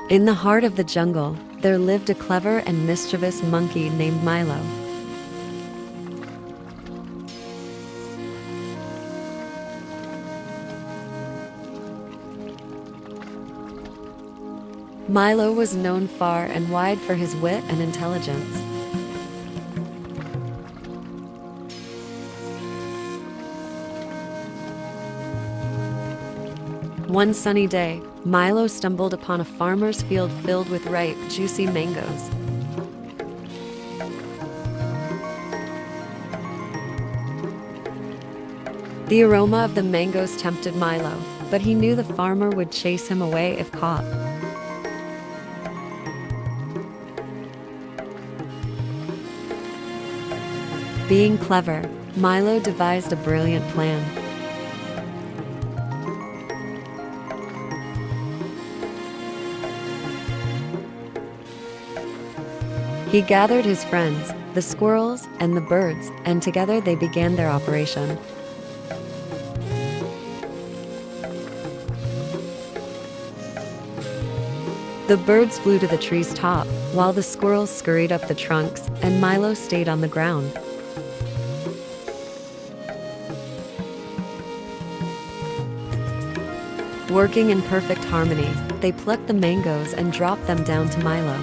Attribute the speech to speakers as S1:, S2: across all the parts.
S1: In the heart of the jungle, there lived a clever and mischievous monkey named Milo. Milo was known far and wide for his wit and intelligence. One sunny day, Milo stumbled upon a farmer's field filled with ripe, juicy mangoes. The aroma of the mangoes tempted Milo, but he knew the farmer would chase him away if caught. Being clever, Milo devised a brilliant plan. He gathered his friends, the squirrels and the birds, and together they began their operation. The birds flew to the tree's top, while the squirrels scurried up the trunks, and Milo stayed on the ground. Working in perfect harmony, they plucked the mangoes and dropped them down to Milo.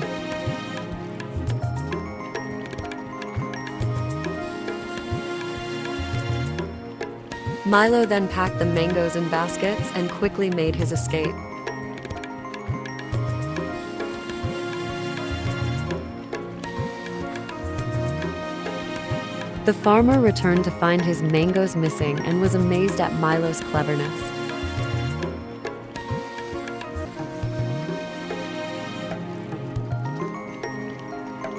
S1: Milo then packed the mangoes in baskets and quickly made his escape. The farmer returned to find his mangoes missing and was amazed at Milo's cleverness.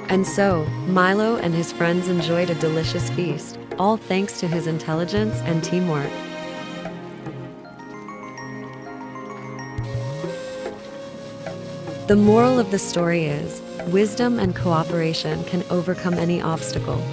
S1: And so, Milo and his friends enjoyed a delicious feast, all thanks to his intelligence and teamwork. The moral of the story is, wisdom and cooperation can overcome any obstacle.